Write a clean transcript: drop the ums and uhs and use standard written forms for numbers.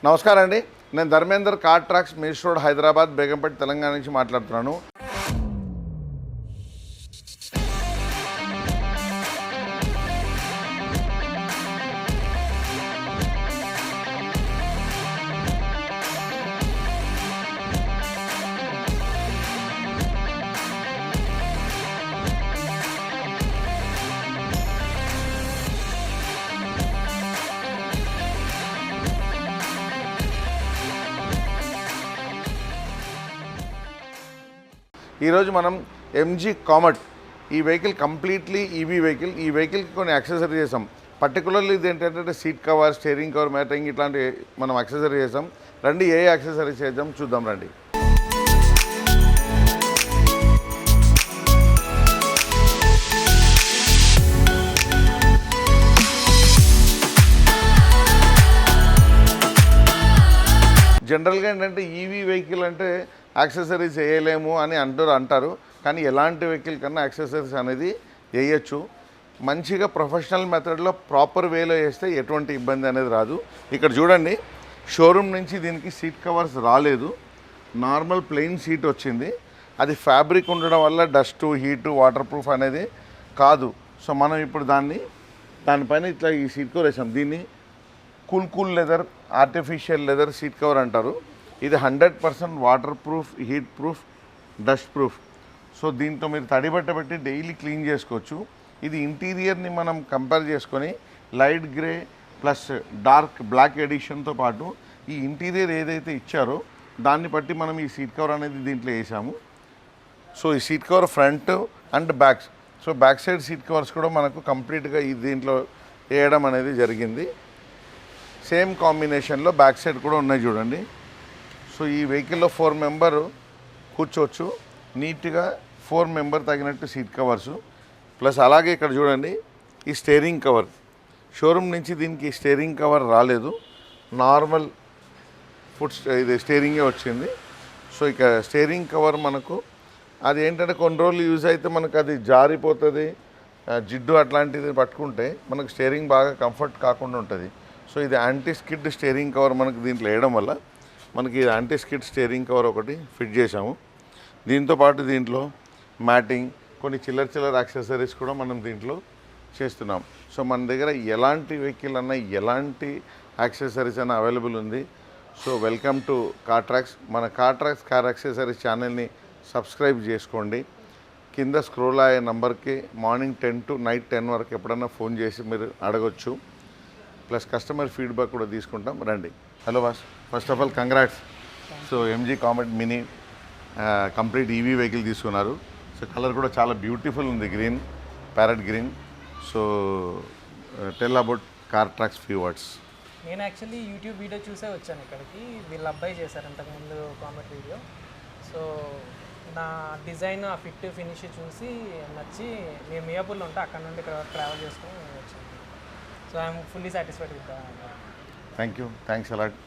నమస్కారం అండి, నేను Dharmender car tracks mirch road Hyderabad Begumpet Telangana నుంచి మాట్లాడుతున్నాను. ఈరోజు మనం ఎంజీ కామెట్ ఈ వెహికల్ కంప్లీట్లీ ఈవీ వెహికల్. ఈ వెహికల్కి కొన్ని యాక్సెసరీ చేసాం. పర్టికులర్లీ ఇది ఏంటంటే seat cover, steering cover, matting ఇట్లాంటి మనం యాక్సెసరీ చేసాం. రండి ఏ యాక్సెసరీ చేద్దాం చూద్దాం రండి. జనరల్గా ఏంటంటే ఈవీ వెహికల్ అంటే యాక్సెసరీస్ వేయలేము అని అంటారు. కానీ ఎలాంటి వెహికల్ కన్నా యాక్సెసరీస్ అనేది వేయచ్చు. మంచిగా ప్రొఫెషనల్ మెథడ్లో ప్రాపర్ వేలో వేస్తే ఎటువంటి ఇబ్బంది అనేది రాదు. ఇక్కడ చూడండి, షోరూమ్ నుంచి దీనికి సీట్ కవర్స్ రాలేదు, నార్మల్ ప్లెయిన్ సీట్ వచ్చింది. అది ఫ్యాబ్రిక్ ఉండడం వల్ల డస్ట్, హీటు, వాటర్ ప్రూఫ్ అనేది కాదు. సో మనం ఇప్పుడు దానిపైన ఇట్లా ఈ సీట్ కవర్ వేసాం. దీన్ని cool leather, artificial leather seat cover అంటారు. ఇది 100% water proof, heat proof, dust proof. So దీంతో మీరు తడిబట్ట పెట్టి డైలీ క్లీన్ చేసుకోవచ్చు. ఇది ఇంటీరియర్ని మనం కంపేర్ చేసుకొని light grey plus dark black ఎడిషన్తో పాటు ఈ ఇంటీరియర్ ఏదైతే ఇచ్చారో దాన్ని బట్టి మనం ఈ సీట్ కవర్ అనేది దీంట్లో వేసాము. సో ఈ seat cover front and back, so back side seat covers కూడా మనకు కంప్లీట్గా ఈ దీంట్లో వేయడం అనేది జరిగింది. సేమ్ కాంబినేషన్లో బ్యాక్ సైడ్ కూడా ఉన్నాయి చూడండి. సో ఈ వెహికల్లో 4 మెంబర్ కూర్చోవచ్చు నీట్గా, 4 మెంబర్ తగినట్టు సీట్ కవర్సు. ప్లస్ అలాగే ఇక్కడ చూడండి, ఈ స్టీరింగ్ కవర్ షోరూమ్ నుంచి దీనికి స్టీరింగ్ కవర్ రాలేదు, నార్మల్ ఇది స్టీరింగే వచ్చింది. సో ఇక స్టీరింగ్ కవర్ మనకు అది ఏంటంటే కొన్ని రోజులు యూజ్ అయితే మనకు అది జారిపోతుంది, జిడ్డు అట్లాంటిది పట్టుకుంటే మనకు స్టీరింగ్ బాగా కంఫర్ట్ కాకుండా ఉంటుంది. సో ఇది యాంటీ స్కిడ్ స్టీరింగ్ కవర్ మనకు దీంట్లో వేయడం వల్ల మనకి యాంటీ స్కిడ్ స్టీరింగ్ కవర్ ఒకటి ఫిట్ చేసాము. దీంతోపాటు దీంట్లో మ్యాటింగ్, కొన్ని చిల్లర యాక్సెసరీస్ కూడా మనం దీంట్లో చేస్తున్నాం. సో మన దగ్గర ఎలాంటి వెహికల్ అన్నా ఎలాంటి యాక్సెసరీస్ అయినా అవైలబుల్ ఉంది. So welcome to car tracks. మన కార్ ట్రాక్స్ కార్ యాక్సెసరీస్ ఛానల్ని సబ్స్క్రైబ్ చేసుకోండి. కింద స్క్రోల్ అయ్యే నంబర్కి మార్నింగ్ 10 to నైట్ 10 వరకు ఎప్పుడన్నా ఫోన్ చేసి మీరు అడగొచ్చు. ప్లస్ కస్టమర్ ఫీడ్బ్యాక్ కూడా తీసుకుంటాం. రండి. Hello boss, first of all congrats. So MG comet mini complete EV vehicle తీసుకున్నారు. సో కలర్ కూడా చాలా బ్యూటిఫుల్ ఉంది, green, parrot green. So tell about car tracks few words. నేను యాక్చువల్లీ యూట్యూబ్ వీడియో చూసే వచ్చాను ఇక్కడికి. వీళ్ళ అబ్బాయి చేశారు ఇంతకుముందు కామెట్ వీడియో. సో నా డిజైన్, ఆ ఫిట్, ఫినిష్ చూసి నచ్చి మేము మియాపూర్లో ఉంటే అక్కడ నుండి ఇక్కడ ట్రావెల్ చేసుకొని వచ్చాను. So I'm fully satisfied with. Thank you, thanks a lot.